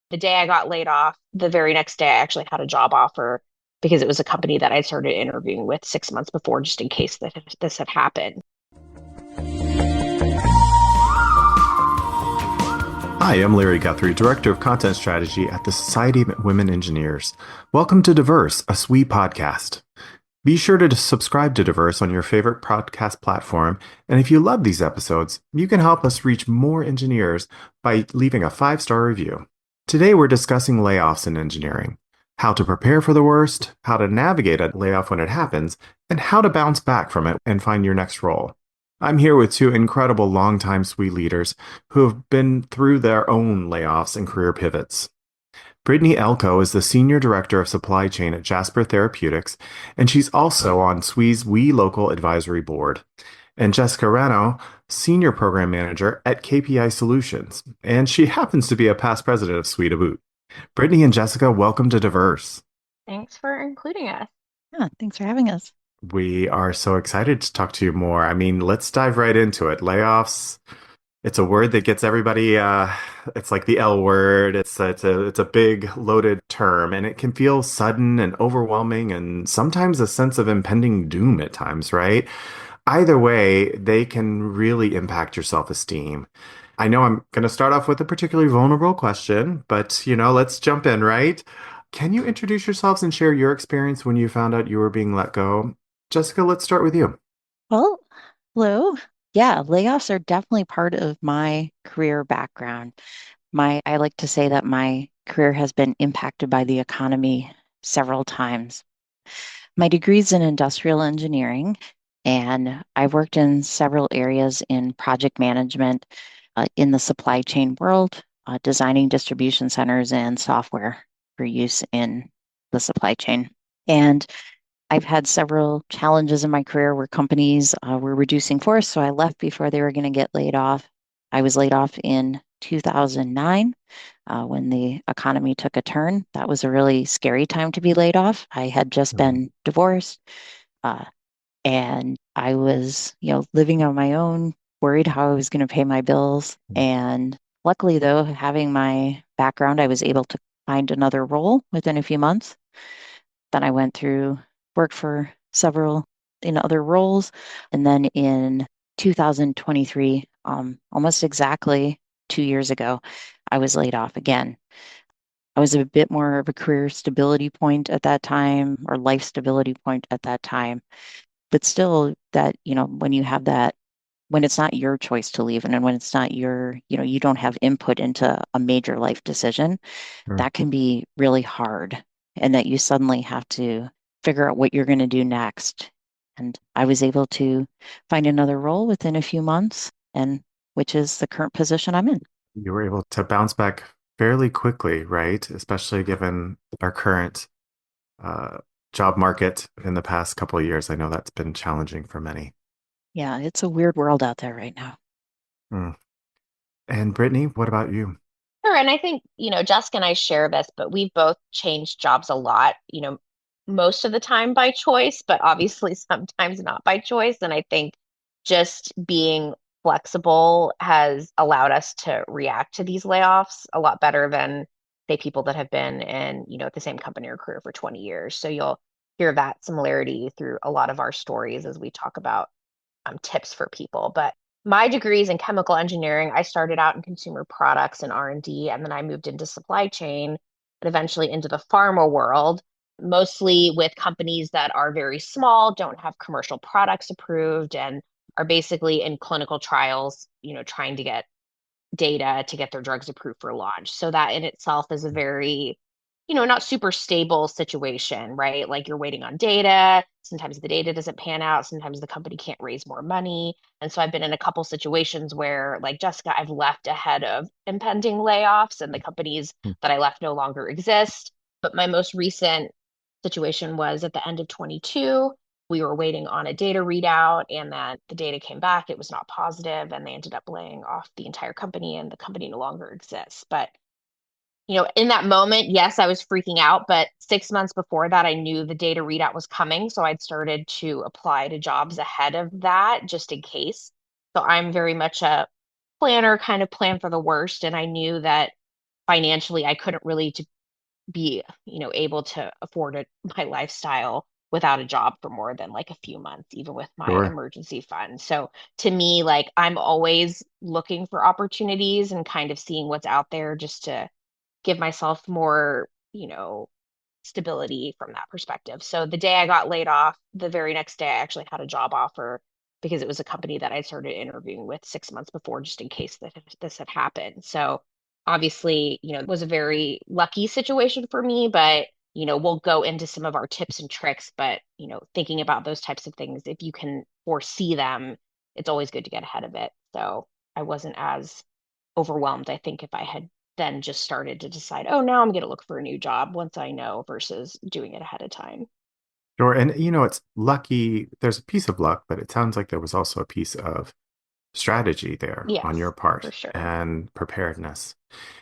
The day I got laid off, the very next day I actually had a job offer because it was a company that I started interviewing with 6 months before, just in case this had happened. Hi, I'm Larry Guthrie, Director of Content Strategy at the Society of Women Engineers. Welcome to Diverse, a SWE podcast. Be sure to subscribe to Diverse on your favorite podcast platform, and if you love these episodes, you can help us reach more engineers by leaving a 5-star review. Today we're discussing layoffs in engineering, how to prepare for the worst, how to navigate a layoff when it happens, and how to bounce back from it and find your next role. I'm here with two incredible longtime SWE leaders who have been through their own layoffs and career pivots. Brittney Elko is the Senior Director of Supply Chain at Jasper Therapeutics, and she's also on SWE's We Local Advisory Board. And Jessica Rannow, Senior Program Manager at KPI Solutions, and she happens to be a past president of SWE to boot. Brittney and Jessica, welcome to Diverse. Thanks for including us. Yeah, thanks for having us. We are so excited to talk to you more. I mean, let's dive right into it. Layoffs. It's a word that gets everybody. It's like the L word. It's a big loaded term, and it can feel sudden and overwhelming, and sometimes a sense of impending doom at times, right? Either way, they can really impact your self-esteem. I know I'm going to start off with a particularly vulnerable question, but let's jump in, right? Can you introduce yourselves and share your experience when you found out you were being let go? Jessica, let's start with you. Well, hello. Yeah, layoffs are definitely part of my career background. I like to say that my career has been impacted by the economy several times. My degree is in industrial engineering, and I've worked in several areas in project management, in the supply chain world, designing distribution centers and software for use in the supply chain. And I've had several challenges in my career where companies were reducing force, so I left before they were going to get laid off. I was laid off in 2009 when the economy took a turn. That was a really scary time to be laid off. I had just Mhm. been divorced, uh, and I was, living on my own, worried how I was going to pay my bills. And luckily, though, having my background, I was able to find another role within a few months. Then I went through, worked for several in other roles. And then in 2023, almost exactly 2 years ago, I was laid off again. I was a bit more of a career stability point at that time, or life stability point at that time. But still, that, when you have that, when it's not your choice to leave, and then when it's not your, you don't have input into a major life decision, Sure. that can be really hard, and that you suddenly have to figure out what you're going to do next. And I was able to find another role within a few months, and which is the current position I'm in. You were able to bounce back fairly quickly, right? Especially given our current uh, job market in the past couple of years. I know that's been challenging for many. Yeah, it's a weird world out there right now. Mm. And Brittany, what about you? Sure. And I think, Jessica and I share this, but we've both changed jobs a lot, most of the time by choice, but obviously sometimes not by choice. And I think just being flexible has allowed us to react to these layoffs a lot better than, say, people that have been in, the same company or career for 20 years. So you'll hear that similarity through a lot of our stories as we talk about tips for people. But my degree is in chemical engineering. I started out in consumer products and R&D, and then I moved into supply chain and eventually into the pharma world, mostly with companies that are very small, don't have commercial products approved, and are basically in clinical trials, trying to get data to get their drugs approved for launch. So that in itself is a very, not super stable situation, right? Like you're waiting on data. Sometimes the data doesn't pan out. Sometimes the company can't raise more money. And so I've been in a couple situations where, like Jessica, I've left ahead of impending layoffs and the companies that I left no longer exist. But my most recent situation was at the end of 22. We were waiting on a data readout, and that the data came back. It was not positive, and they ended up laying off the entire company, and the company no longer exists. But in that moment, yes, I was freaking out, but 6 months before that, I knew the data readout was coming. So I'd started to apply to jobs ahead of that just in case. So I'm very much a planner, kind of plan for the worst. And I knew that financially I couldn't really to be, able to afford my lifestyle without a job for more than like a few months, even with my Sure. emergency fund. So to me, like I'm always looking for opportunities and kind of seeing what's out there just to give myself more, stability from that perspective. So the day I got laid off, the very next day I actually had a job offer because it was a company that I started interviewing with 6 months before, just in case that this had happened. So obviously, it was a very lucky situation for me, but we'll go into some of our tips and tricks, but thinking about those types of things, if you can foresee them, it's always good to get ahead of it. So I wasn't as overwhelmed, I think, if I had then just started to decide, oh, now I'm going to look for a new job once I know versus doing it ahead of time. Sure. And it's lucky. There's a piece of luck, but it sounds like there was also a piece of strategy there on your Yes, for part sure. and preparedness.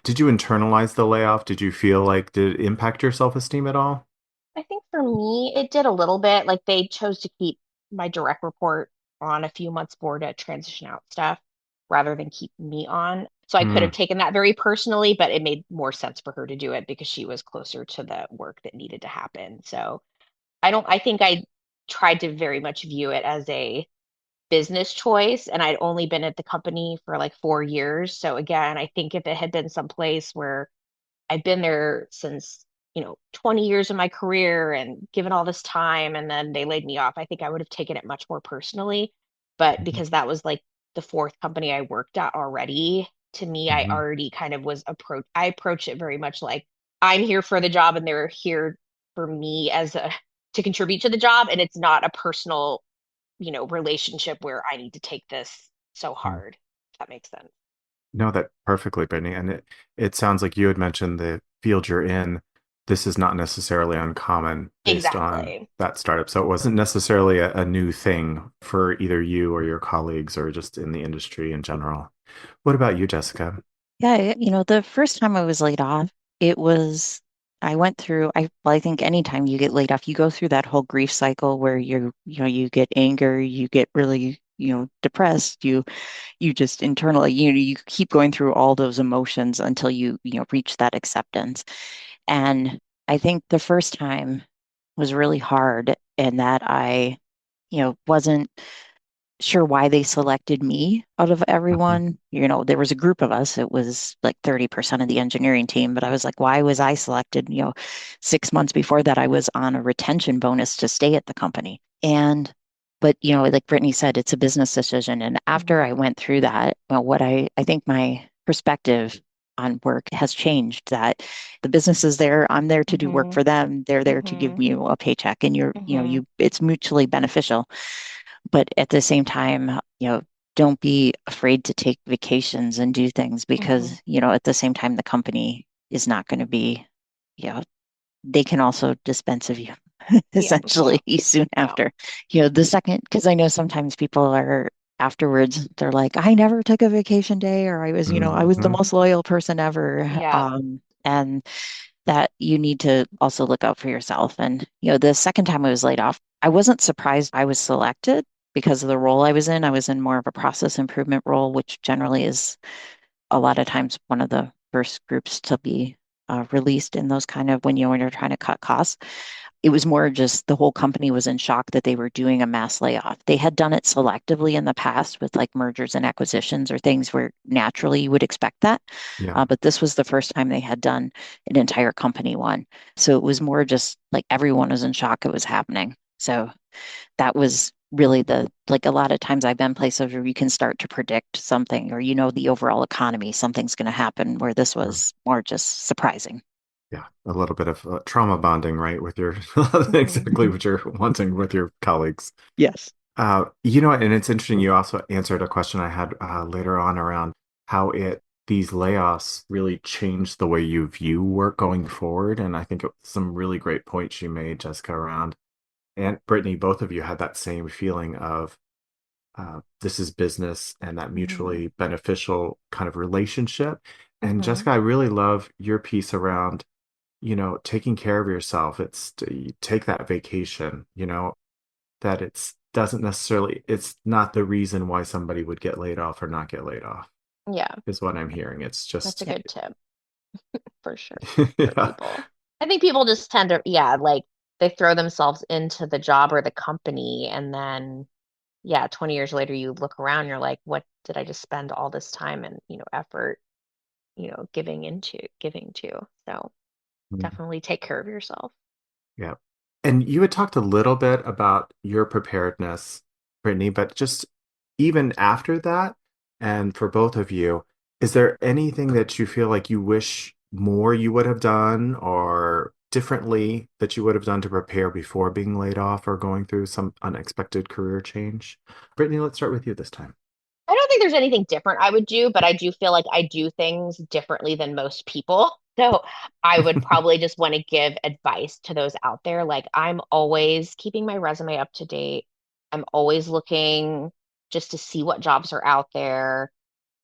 Did you internalize the layoff? Did you feel like did it impact your self-esteem at all? I think for me, it did a little bit. Like they chose to keep my direct report on a few months more to transition out stuff rather than keep me on. So I could have Hmm. taken that very personally, but it made more sense for her to do it because she was closer to the work that needed to happen. So I think I tried to very much view it as a business choice, and I'd only been at the company for like 4 years. So again, I think if it had been someplace where I've been there since, 20 years of my career and given all this time, and then they laid me off, I think I would have taken it much more personally. But because that was like the fourth company I worked at already, to me, I Hmm. already kind of I approach it very much like I'm here for the job and they're here for me to contribute to the job. And it's not a personal, relationship where I need to take this so hard, if that makes sense. No, that perfectly, Brittany. And it sounds like you had mentioned the field you're in. This is not necessarily uncommon based on Exactly. that startup. So it wasn't necessarily a new thing for either you or your colleagues or just in the industry in general. What about you, Jessica? Yeah, the first time I was laid off, it was, I went through, well, I think anytime you get laid off, you go through that whole grief cycle where you get anger, you get really, depressed, you just internally, you keep going through all those emotions until you reach that acceptance. And I think the first time was really hard in that I, wasn't sure why they selected me out of Mhm. everyone. There was a group of us. It was like 30% of the engineering team, but I was like, why was I selected? 6 months before that, I was on a retention bonus to stay at the company. But like Brittany said, it's a business decision. And after Hmm. I went through that, well, what I think my perspective on work has changed that the business is there. I'm there to do work Hmm. for them. They're there to give Hmm. you a paycheck and Hmm. it's mutually beneficial. But at the same time, don't be afraid to take vacations and do things Hmm. because, at the same time, the company is not going to be, you know, they can also dispense of you Yeah, yeah, essentially soon yeah. after. The second, because I know sometimes people are afterwards, they're like, I never took a vacation day, or I was the Mhm. most loyal person ever. Yeah. And that you need to also look out for yourself. And, the second time I was laid off, I wasn't surprised I was selected because of the role I was in. I was in more of a process improvement role, which generally is a lot of times one of the first groups to be released in those kind of when you're trying to cut costs. It was more just the whole company was in shock that they were doing a mass layoff. They had done it selectively in the past with like mergers and acquisitions or things where naturally you would expect that. Yeah. But this was the first time they had done an entire company one. So it was more just like everyone was in shock it was happening. So that was really like a lot of times I've been places where you can start to predict something or the overall economy, something's going to happen where this Sure. was more just surprising. Yeah. A little bit of trauma bonding, right? With your Hmm. exactly what you're wanting with your colleagues. Yes. And it's interesting. You also answered a question I had later on around how these layoffs really changed the way you view work going forward. And I think it was some really great points you made, Jessica, around and Brittany, both of you had that same feeling of this is business and that Hmm. mutually beneficial kind of relationship. And Hmm. Jessica, I really love your piece around, taking care of yourself. You take that vacation, that it's doesn't necessarily, it's not the reason why somebody would get laid off or not get laid off, Yeah, is what I'm hearing. It's that's a just, Yeah. good tip. for sure for Yeah. people. I think people just tend to, yeah, like they throw themselves into the job or the company, and then, yeah, 20 years later, you look around, you're like, what did I just spend all this time and, effort, giving to? So definitely take care of yourself. Yeah. And you had talked a little bit about your preparedness, Brittany, but just even after that, and for both of you, is there anything that you feel like you wish more you would have done or differently that you would have done to prepare before being laid off or going through some unexpected career change? Brittany, let's start with you this time. I don't think there's anything different I would do, but I do feel like I do things differently than most people. So I would probably just want to give advice to those out there. Like, I'm always keeping my resume up to date. I'm always looking just to see what jobs are out there.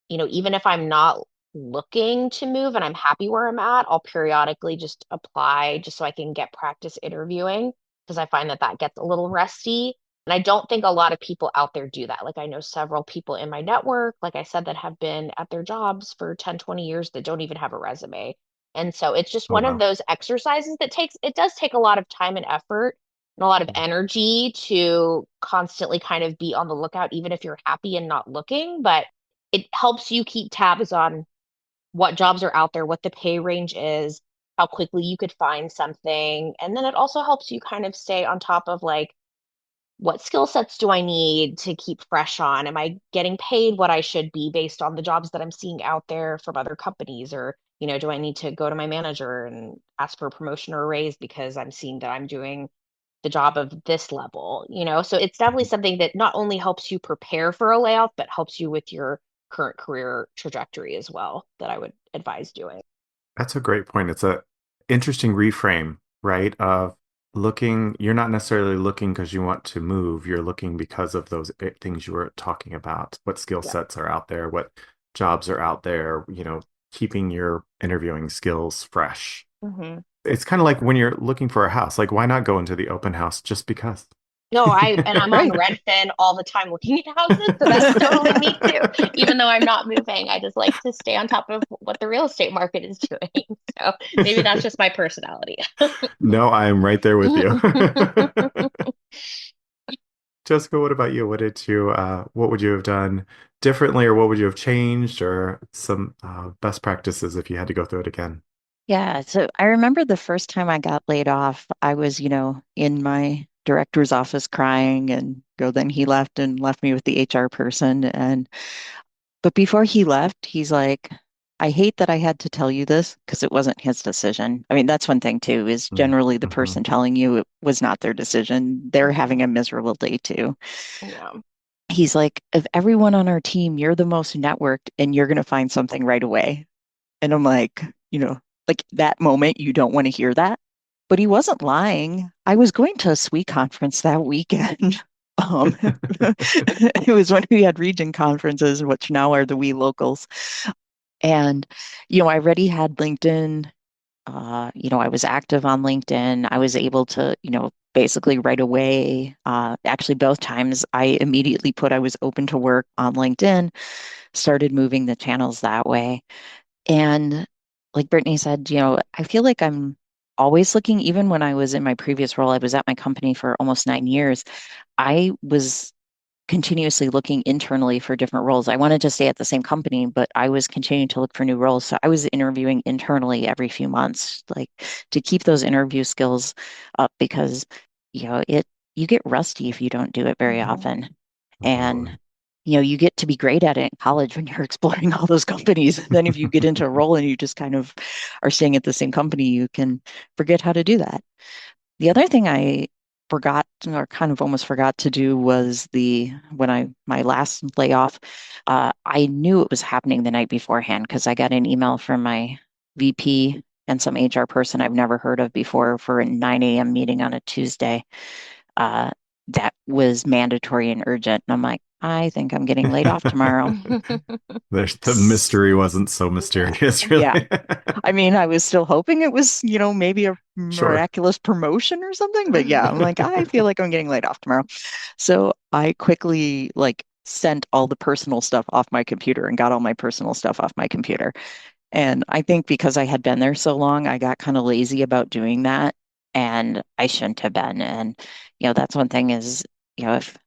Even if I'm not looking to move and I'm happy where I'm at, I'll periodically just apply just so I can get practice interviewing because I find that that gets a little rusty. And I don't think a lot of people out there do that. Like, I know several people in my network, like I said, that have been at their jobs for 10, 20 years that don't even have a resume. And so it's just Oh, one of wow. those exercises that it does take a lot of time and effort and a lot of energy to constantly kind of be on the lookout, even if you're happy and not looking. But it helps you keep tabs on what jobs are out there, what the pay range is, how quickly you could find something. And then it also helps you kind of stay on top of like, what skill sets do I need to keep fresh on? Am I getting paid what I should be based on the jobs that I'm seeing out there from other companies? Or, do I need to go to my manager and ask for a promotion or a raise because I'm seeing that I'm doing the job of this level? So it's definitely something that not only helps you prepare for a layoff, but helps you with your current career trajectory as well, that I would advise doing. That's a great point. It's a interesting reframe, right? Of looking, you're not necessarily looking because you want to move. You're looking because of those things you were talking about. What skill Yeah. sets are out there? What jobs are out there? Keeping your interviewing skills fresh. hmm It's kind of like when you're looking for a house. Like, why not go into the open house just because? No, and I'm on Right. Redfin all the time looking at houses, so that's totally me too. Even though I'm not moving, I just like to stay on top of what the real estate market is doing. So maybe that's just my personality. No, I'm right there with you. Jessica, what about you? What would you have done differently, or what would you have changed, or some best practices if you had to go through it again? Yeah. So I remember the first time I got laid off, I was, in my director's office crying and then he left and left me with the HR person. But before he left, he's like, I hate that I had to tell you this because it wasn't his decision. I mean, that's one thing too, is generally the Mm-hmm. person telling you it was not their decision. They're having Mhm. a miserable day too. Yeah. He's like, of everyone on our team, you're the most networked and you're going to find something right away. And I'm like, like that moment, you don't want to hear that. But he wasn't lying. I was going to a SWE conference that weekend. It was when we had region conferences, which now are the We locals. And, I already had LinkedIn. I was active on LinkedIn. I was able to, basically right away. Actually, both times I immediately put I was open to work on LinkedIn, started moving the channels that way. And like Brittany said, I feel like I'm always looking, even when I was in my previous role, I was at my company for almost 9 years. I was continuously looking internally for different roles. I wanted to stay at the same company, but I was continuing to look for new roles. So I was interviewing internally every few months, like to keep those interview skills up because, you get rusty if you don't do it very hmm often. Totally. And you get to be great at it in college when you're exploring all those companies. Then if you get into a role and you just kind of are staying at the same company, you can forget how to do that. The other thing I forgot or kind of almost forgot to do was my last layoff, I knew it was happening the night beforehand because I got an email from my VP and some HR person I've never heard of before for a 9 a.m. meeting on a Tuesday. Uh, that was mandatory and urgent. And I'm like, I think I'm getting laid off tomorrow. The mystery wasn't so Yeah. mysterious, Yeah. really. I mean, I was still hoping it was, maybe a Sure. miraculous promotion or something, but yeah, I'm like, I feel like I'm getting laid off tomorrow. So I quickly like sent all the personal stuff off my computer and got all my personal stuff off my computer. And I think because I had been there so long, I got kind of lazy about doing that. And I shouldn't have been. And, that's one thing is, if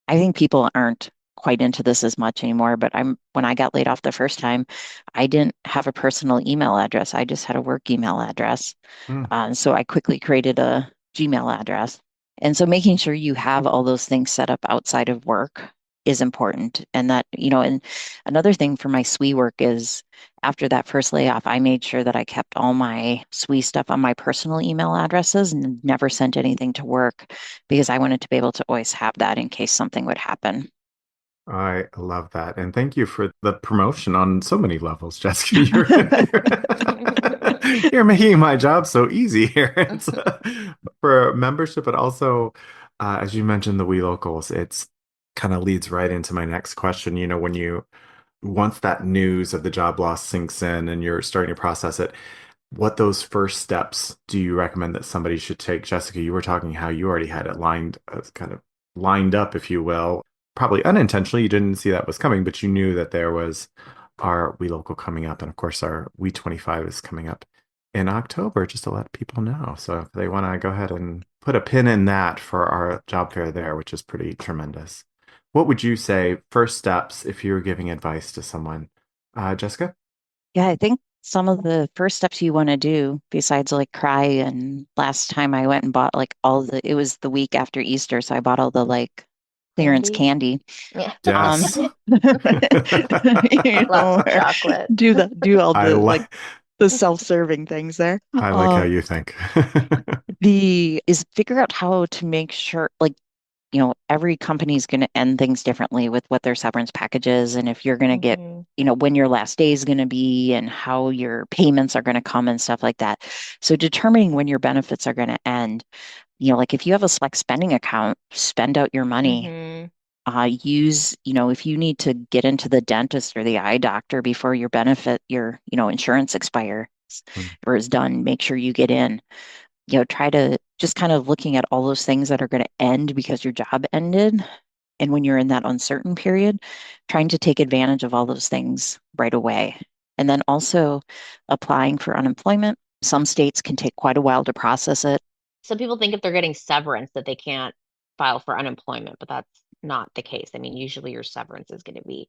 I think people aren't quite into this as much anymore, but when I got laid off the first time, I didn't have a personal email address. I just had a work email address. Hmm. So I quickly created a Gmail address. And so making sure you have all those things set up outside of work is important. And and another thing for my SWE work is after that first layoff, I made sure that I kept all my SWE stuff on my personal email addresses and never sent anything to work because I wanted to be able to always have that in case something would happen. I love that. And thank you for the promotion on so many levels, Jessica. You're making my job so easy here. It's for membership, but also, as you mentioned, the We Locals, it's kind of leads right into my next question. When once that news of the job loss sinks in and you're starting to process it, what those first steps do you recommend that somebody should take? Jessica, you were talking how you already had it kind of lined up, if you will. Probably unintentionally, you didn't see that was coming, but you knew that there was our We Local coming up. And of course, our We 25 is coming up in October, just to let people know. So if they want to go ahead and put a pin in that for our job fair there, which is pretty tremendous. What would you say first steps if you were giving advice to someone? Jessica? Yeah, I think some of the first steps you want to do, besides like cry, and last time I went and bought like it was the week after Easter, so I bought all the like clearance Candy. candy. Yeah. Um, Yes. Lots of chocolate. do all I the like like the self-serving things there. I like how you think. The is figure out how to make sure like every company is going to end things differently with what their severance package is, and if you're going to get, Hmm. when your last day is going to be and how your payments are going to come and stuff like that. So determining when your benefits are going to end, like if you have a select spending account, spend out your money. Hmm. If you need to get into the dentist or the eye doctor before your insurance expires or is done, make sure you get in. Try to just kind of looking at all those things that are going to end because your job ended. And when you're in that uncertain period, trying to take advantage of all those things right away. And then also applying for unemployment. Some states can take quite a while to process it. Some people think if they're getting severance that they can't file for unemployment, but that's not the case. I mean, usually your severance is going to be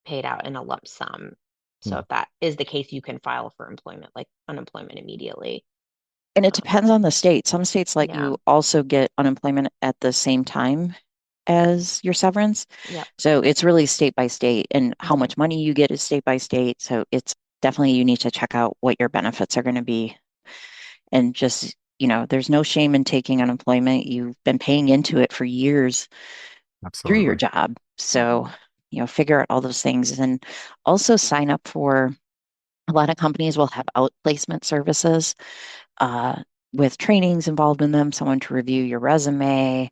paid out in a lump sum. So if that is the case, you can file for employment, like unemployment immediately. And it Um, depends on the state. Some states let yeah. you also get unemployment at the same time as your severance. Yep. So it's really state by state, and how Hmm. much money you get is state by state. So it's definitely you need to check out what your benefits are going to be. And just, there's no shame in taking unemployment. You've been paying into it for years through your Absolutely. job. So, Hmm. figure out all those things and also sign up for a lot of companies will have outplacement services with trainings involved in them, someone to review your resume.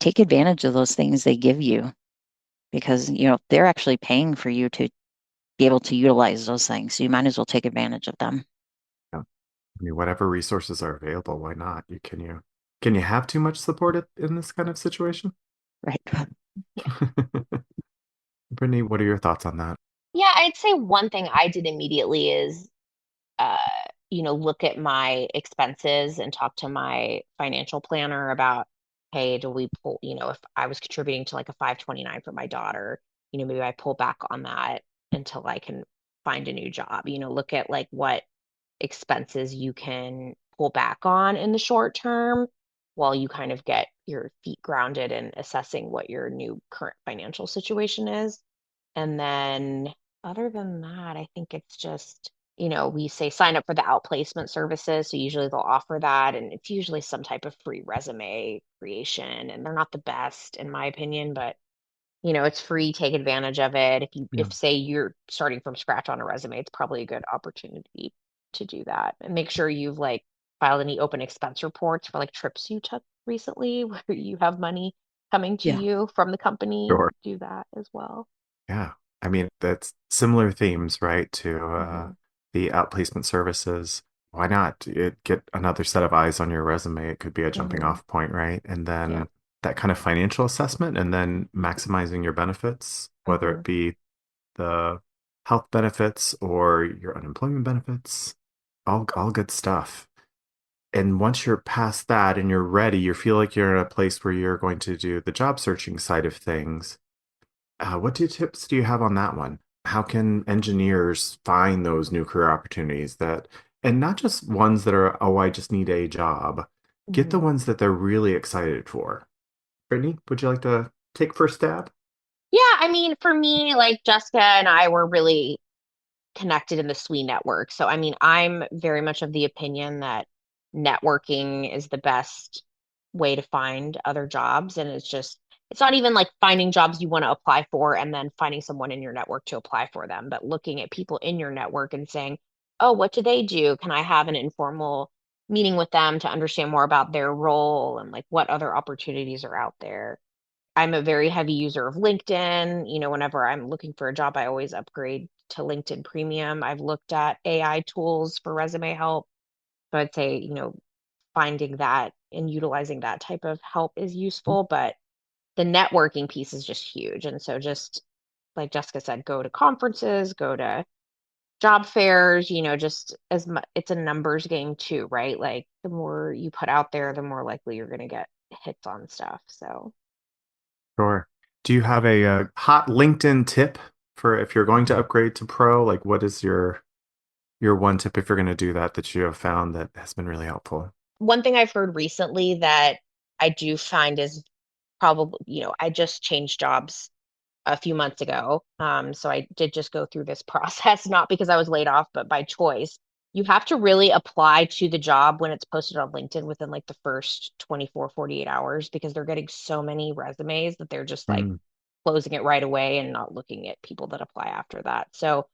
Take advantage of those things they give you because, they're actually paying for you to be able to utilize those things. So you might as well take advantage of them. Yeah. I mean, whatever resources are available, why not? Can you have too much support in this kind of situation? Right. Brittany, what are your thoughts on that? Yeah, I'd say one thing I did immediately is, uh, look at my expenses and talk to my financial planner about, hey, do we pull, if I was contributing to like a 529 for my daughter, maybe I pull back on that until I can find a new job. Look at like what expenses you can pull back on in the short term while you kind of get your feet grounded and assessing what your new current financial situation is. And then other than that, I think it's just, we say sign up for the outplacement services. So usually they'll offer that, and it's usually some type of free resume creation. And they're not the best, in my opinion, but it's free. Take advantage of it. Yeah. If say you're starting from scratch on a resume, it's probably a good opportunity to do that. And make sure you've like filed any open expense reports for like trips you took recently where you have money coming to Yeah. you from the company. Sure. Do that as well. Yeah. I mean, that's similar themes, right, to Hmm. the outplacement services. Why not get another set of eyes on your resume? It could be a jumping Hmm. off point, right? And Yep. then that kind of financial assessment and then maximizing your benefits, whether Hmm. it be the health benefits or your unemployment benefits. All good stuff. And once you're past that and you're ready, you feel like you're in a place where you're going to do the job searching side of things. What tips do you have on that one? How can engineers find those new career opportunities that, and not just ones that are, oh, I just need a job, get the Mhm. ones that they're really excited for? Brittany, would you like to take first stab? Yeah, I mean, for me, like Jessica and I were really connected in the SWE network. So, I mean, I'm very much of the opinion that networking is the best way to find other jobs. And it's not even like finding jobs you want to apply for and then finding someone in your network to apply for them, but looking at people in your network and saying, oh, what do they do? Can I have an informal meeting with them to understand more about their role and like what other opportunities are out there? I'm a very heavy user of LinkedIn. Whenever I'm looking for a job, I always upgrade to LinkedIn Premium. I've looked at AI tools for resume help. So I'd say, finding that and utilizing that type of help is useful, but the networking piece is just huge. And so just like Jessica said, go to conferences, go to job fairs, just as much, it's a numbers game too, right? Like the more you put out there, the more likely you're going to get hits on stuff. So Sure. Do you have a, hot LinkedIn tip for if you're going to upgrade to pro? Like, what is your one tip if you're going to do that that you have found that has been really helpful? one thing I've heard recently that I do find is probably, I just changed jobs a few months ago. So I did just go through this process, not because I was laid off, but by choice. You have to really apply to the job when it's posted on LinkedIn within like the first 24, 48 hours because they're getting so many resumes that they're just like Mm, closing it right away and not looking at people that apply after that. So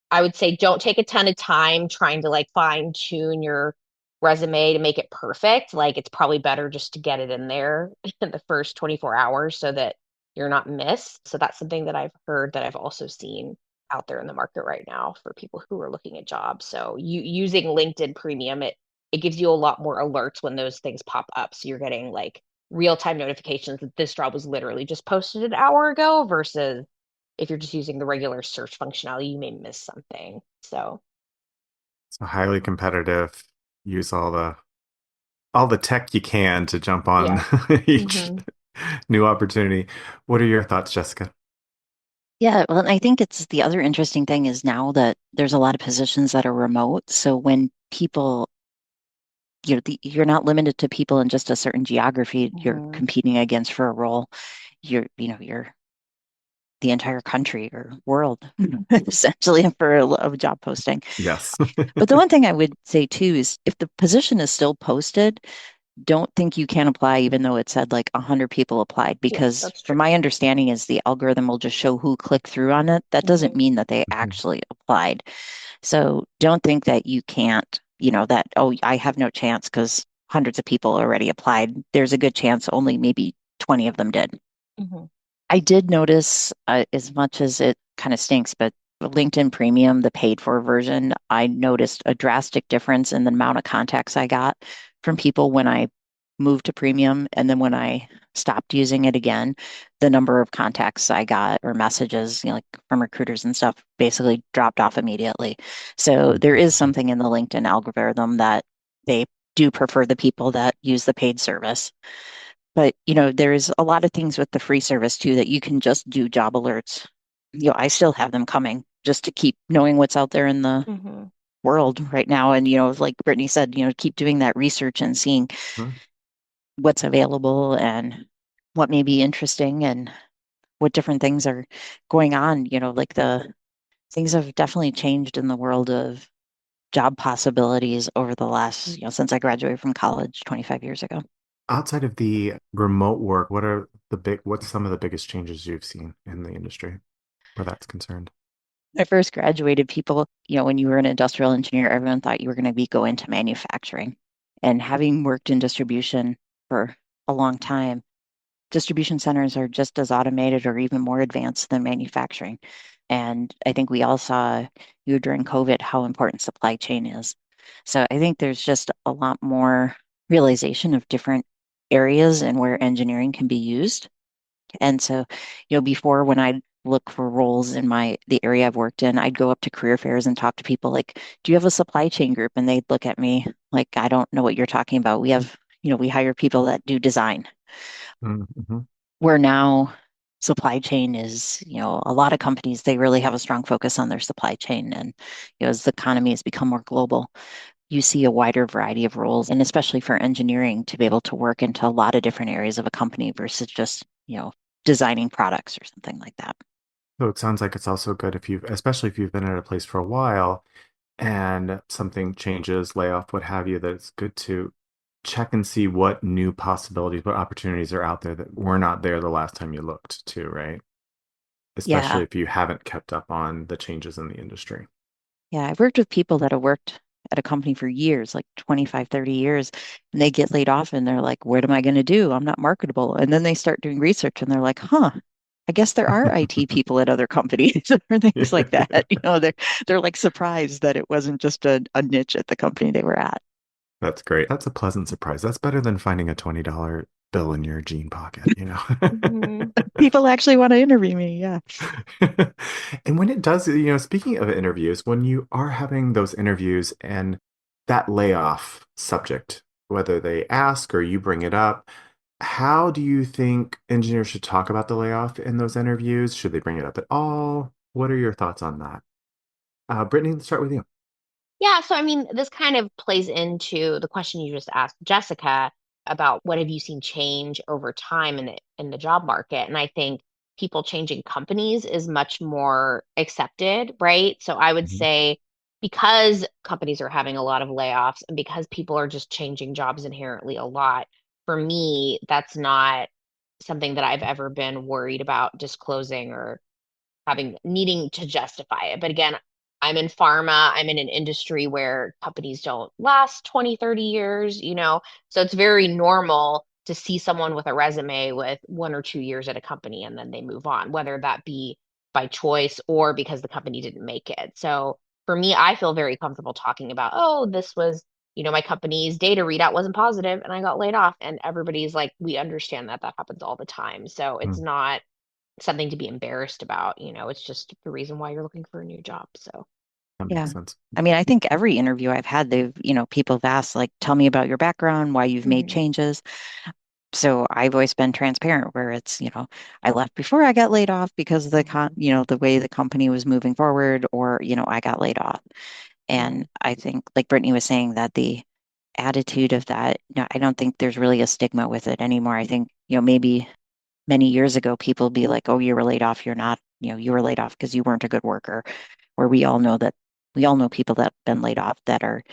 I would say don't take a ton of time trying to like fine tune your resume to make it perfect. Like it's probably better just to get it in there in the first 24 hours so that you're not missed. So that's something that I've heard that I've also seen out there in the market right now for people who are looking at jobs. So you using LinkedIn Premium, it gives you a lot more alerts when those things pop up. So you're getting like real-time notifications that this job was literally just posted an hour ago versus if you're just using the regular search functionality, you may miss something. So, so highly competitive. Use all the tech you can to jump on yeah. each Hmm. new opportunity. What are your thoughts, Jessica? Yeah, well, and I think it's the other interesting thing is now that there's a lot of positions that are remote. So when people, you're not limited to people in just a certain geography you're Hmm. competing against for a role. You're the entire country or world essentially for a job posting. Yes. But the one thing I would say too is if the position is still posted, don't think you can apply even though it said like 100 people applied Yes, because that's from true. my understanding is the algorithm will just show who clicked through on it. That doesn't Hmm. mean that they actually applied. So don't think that you can't, that, oh, I have no chance because hundreds of people already applied. There's a good chance only maybe 20 of them did. Hmm. I did notice, as much as it kind of stinks, but LinkedIn Premium, the paid for version, I noticed a drastic difference in the amount of contacts I got from people when I moved to Premium. And then when I stopped using it again, the number of contacts I got or messages, like from recruiters and stuff, basically dropped off immediately. So there is something in the LinkedIn algorithm that they do prefer the people that use the paid service. But, there's a lot of things with the free service too that you can just do job alerts. I still have them coming just to keep knowing what's out there in the Hmm. world right now. And, like Brittany said, keep doing that research and seeing Mhm. what's available and what may be interesting and what different things are going on. Like the things have definitely changed in the world of job possibilities over the last, since I graduated from college 25 years ago. Outside of the remote work, what's some of the biggest changes you've seen in the industry where that's concerned? When I first graduated, people, when you were an industrial engineer, everyone thought you were going to be go into manufacturing. And having worked in distribution for a long time, distribution centers are just as automated or even more advanced than manufacturing. And I think we all saw during COVID how important supply chain is. So I think there's just a lot more realization of different areas and where engineering can be used. And so, before when I look for roles in the area I've worked in, I'd go up to career fairs and talk to people like, do you have a supply chain group? And they'd look at me like, I don't know what you're talking about. We hire people that do design. Mm-hmm. Where now supply chain is, a lot of companies, they really have a strong focus on their supply chain. And, as the economy has become more global, you see a wider variety of roles, and especially for engineering to be able to work into a lot of different areas of a company versus just, designing products or something like that. So it sounds like it's also good if especially if you've been at a place for a while and something changes, layoff, what have you, that it's good to check and see what new possibilities, what opportunities are out there that were not there the last time you looked too, right? Yeah. Especially if you haven't kept up on the changes in the industry. Yeah. I've worked with people that have worked at a company for years, like 25, 30 years, and they get laid off and they're like, what am I going to do? I'm not marketable. And then they start doing research and they're like, huh, I guess there are IT people at other companies or things like that. Yeah. They're like surprised that it wasn't just a niche at the company they were at. That's great. That's a pleasant surprise. That's better than finding a $20 bill in your jean pocket, you know? Hmm. People actually want to interview me. Yeah. And when it does, speaking of interviews, when you are having those interviews and that layoff subject, whether they ask or you bring it up, how do you think engineers should talk about the layoff in those interviews? Should they bring it up at all? What are your thoughts on that? Brittany, let's start with you. Yeah, so I mean, this kind of plays into the question you just asked Jessica about what have you seen change over time in the job market. And I think people changing companies is much more accepted, right? So I would Mhm. say because companies are having a lot of layoffs and because people are just changing jobs inherently a lot, for me, that's not something that I've ever been worried about disclosing or having needing to justify it. But again, I'm in pharma, I'm in an industry where companies don't last 20, 30 years, so it's very normal to see someone with a resume with 1 or 2 years at a company and then they move on, whether that be by choice or because the company didn't make it. So for me, I feel very comfortable talking about, oh, this was, my company's data readout wasn't positive and I got laid off. And everybody's like, we understand that happens all the time. So it's Mm, not something to be embarrassed about. It's just the reason why you're looking for a new job. So, that Yeah. makes sense. I mean, I think every interview I've had, people have asked, like, tell me about your background, why you've made mhm, changes. So I've always been transparent where it's, I left before I got laid off because of the way the company was moving forward, or, I got laid off. And mhm, I think, like Brittany was saying, that the attitude of that, I don't think there's really a stigma with it anymore. I think, maybe many years ago, people be like, oh, you were laid off. You're not, you were laid off because you weren't a good worker. Where we all know people that have been laid off that are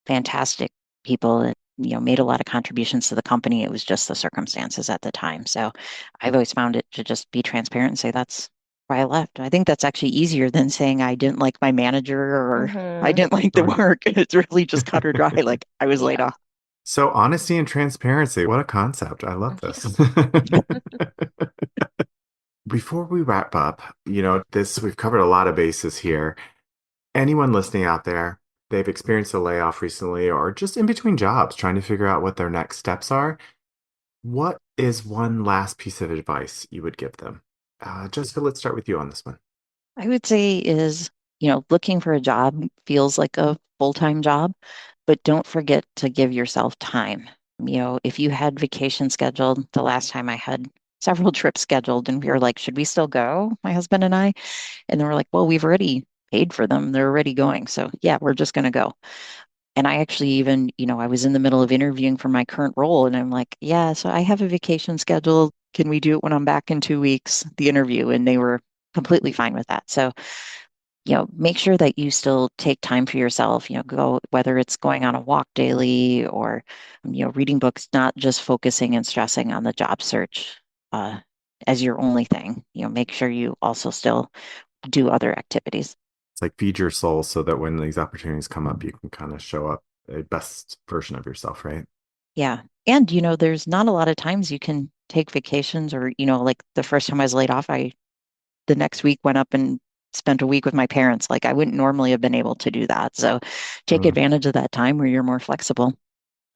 fantastic people and, made a lot of contributions to the company. It was just the circumstances at the time. So I've always found it to just be transparent and say that's why I left. I think that's actually easier than saying I didn't like my manager or I mhm. didn't like the Right. work. It's really just cut or dry. Like I was laid Yeah. off. So honesty and transparency, what a concept. I love Yeah. this. Before we wrap up, we've covered a lot of bases here. Anyone listening out there, they've experienced a layoff recently or just in between jobs, trying to figure out what their next steps are. What is one last piece of advice you would give them? Jessica, let's start with you on this one. I would say is, looking for a job feels like a full-time job, but don't forget to give yourself time. If you had vacation scheduled, the last time I had several trips scheduled, and we were like, should we still go, my husband and I? And then we're like, well, we've already paid for them. They're already going. So yeah, we're just going to go. And I actually even, I was in the middle of interviewing for my current role, and I'm like, yeah, so I have a vacation scheduled. Can we do it when I'm back in 2 weeks, the interview? And they were completely fine with that. So, make sure that you still take time for yourself, go, whether it's going on a walk daily or, reading books, not just focusing and stressing on the job search as your only thing. Make sure you also still do other activities. It's like feed your soul so that when these opportunities come up, you can kind of show up a best version of yourself, right? Yeah. And, there's not a lot of times you can take vacations or, like the first time I was laid off, the next week went up and spent a week with my parents. Like I wouldn't normally have been able to do that. So take Mm, advantage of that time where you're more flexible.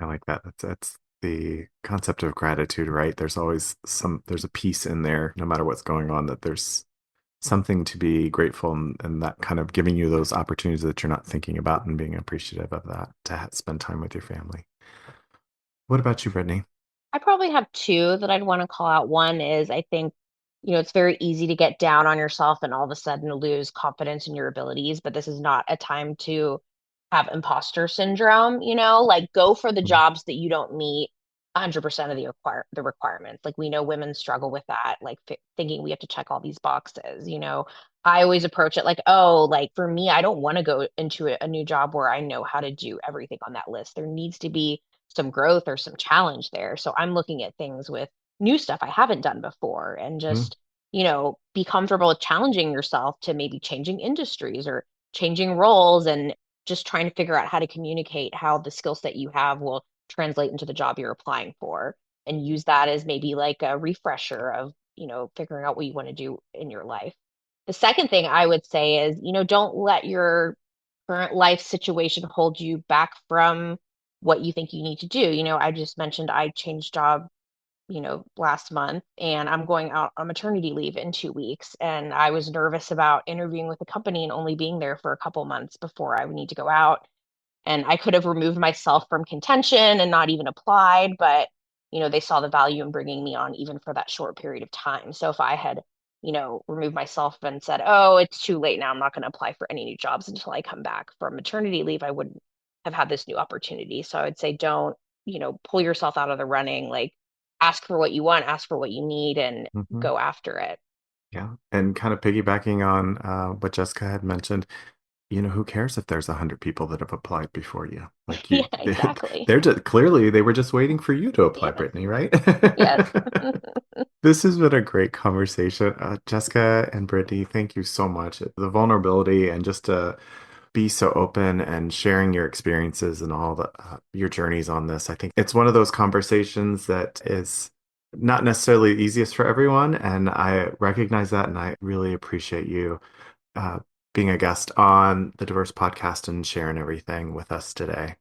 I like that. That's the concept of gratitude, right? There's always there's a piece in there, no matter what's going on, that there's something to be grateful and that kind of giving you those opportunities that you're not thinking about and being appreciative of that to spend time with your family. What about you, Brittany? I probably have two that I'd want to call out. One is I think, it's very easy to get down on yourself and all of a sudden lose confidence in your abilities, but this is not a time to have imposter syndrome, like go for the Mhm. jobs that you don't meet 100% of the requirements. Like we know women struggle with that, like thinking we have to check all these boxes, I always approach it like, oh, like for me, I don't want to go into a new job where I know how to do everything on that list. There needs to be some growth or some challenge there. So I'm looking at things with new stuff I haven't done before and Mhm. just, be comfortable with challenging yourself to maybe changing industries or changing roles and just trying to figure out how to communicate how the skill set you have will translate into the job you're applying for and use that as maybe like a refresher of, figuring out what you want to do in your life. The second thing I would say is, don't let your current life situation hold you back from what you think you need to do. I just mentioned I changed job, last month and I'm going out on maternity leave in 2 weeks. And I was nervous about interviewing with a company and only being there for a couple months before I would need to go out. And I could have removed myself from contention and not even applied, but they saw the value in bringing me on even for that short period of time. So if I had, removed myself and said, "Oh, it's too late now. I'm not going to apply for any new jobs until I come back from maternity leave," I wouldn't have had this new opportunity. So I would say don't, pull yourself out of the running. Like ask for what you want, ask for what you need and Mhm. go after it. Yeah. And kind of piggybacking on what Jessica had mentioned, who cares if there's 100 people that have applied before you? Like Yeah, exactly. they're just clearly they were just waiting for you to apply, Yes. Brittany, right? Yes. This has been a great conversation. Jessica and Brittany, thank you so much. The vulnerability and just to be so open and sharing your experiences and all your journeys on this. I think it's one of those conversations that is not necessarily the easiest for everyone. And I recognize that. And I really appreciate you uh, being a guest on the Diverse podcast and sharing everything with us today.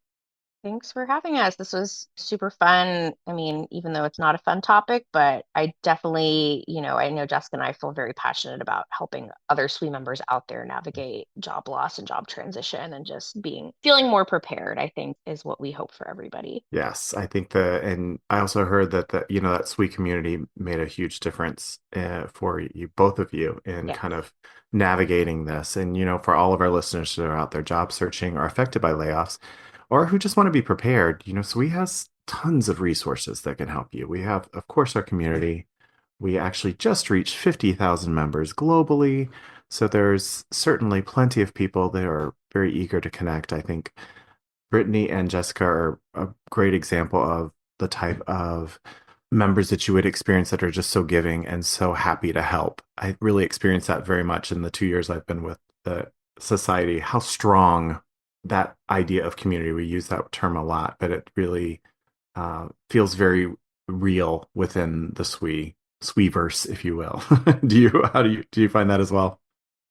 Thanks for having us. This was super fun. I mean, even though it's not a fun topic, but I definitely, I know Jessica and I feel very passionate about helping other SWE members out there navigate job loss and job transition and just feeling more prepared, I think is what we hope for everybody. Yes, I think and I also heard that that sweet community made a huge difference for you, both of you, in Yes. kind of navigating this. And, for all of our listeners that are out there job searching or affected by layoffs, or who just want to be prepared, SWE has tons of resources that can help you. We have, of course, our community. We actually just reached 50,000 members globally. So there's certainly plenty of people that are very eager to connect. I think Brittany and Jessica are a great example of the type of members that you would experience that are just so giving and so happy to help. I really experienced that very much in the 2 years I've been with the society, how strong that idea of community, we use that term a lot, but it really feels very real within the Sweverse, if you will. Do you find that as well?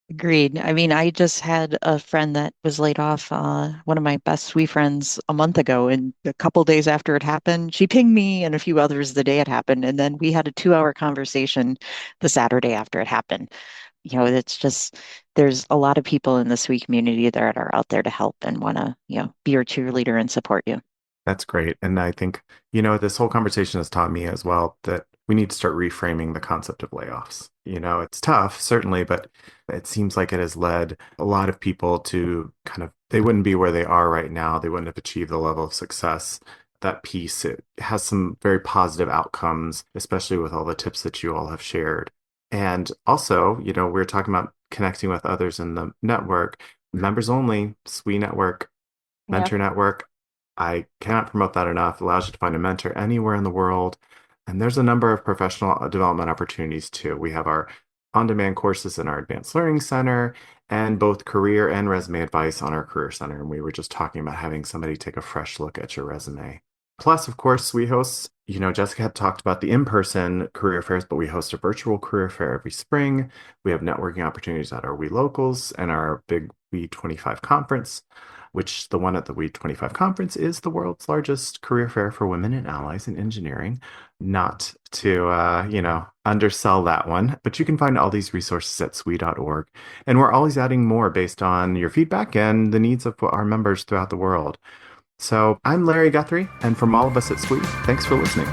Agreed. I mean, I just had a friend that was laid off, one of my best sweet friends a month ago, and a couple days after it happened, she pinged me and a few others the day it happened, and then we had a 2-hour conversation the Saturday after it happened. It's just there's a lot of people in the sweet community that are out there to help and want to, be your cheerleader and support you. That's great. And I think, this whole conversation has taught me as well that we need to start reframing the concept of layoffs. It's tough, certainly, but it seems like it has led a lot of people to kind of, they wouldn't be where they are right now. They wouldn't have achieved the level of success. That piece, it has some very positive outcomes, especially with all the tips that you all have shared. And also, we're talking about connecting with others in the network, members only, SWE network, Yeah. mentor network. I cannot promote that enough. It allows you to find a mentor anywhere in the world. And there's a number of professional development opportunities too. We have our on-demand courses in our Advanced Learning Center and both career and resume advice on our Career Center. And we were just talking about having somebody take a fresh look at your resume. Plus, of course, we host, Jessica had talked about the in-person career fairs, but we host a virtual career fair every spring. We have networking opportunities at our We Locals and our big We 25 conference. which the one at the We 25 conference is the world's largest career fair for women and allies in engineering. Not to, undersell that one, but you can find all these resources at SWE.org. And we're always adding more based on your feedback and the needs of our members throughout the world. So I'm Larry Guthrie, and from all of us at SWE, thanks for listening.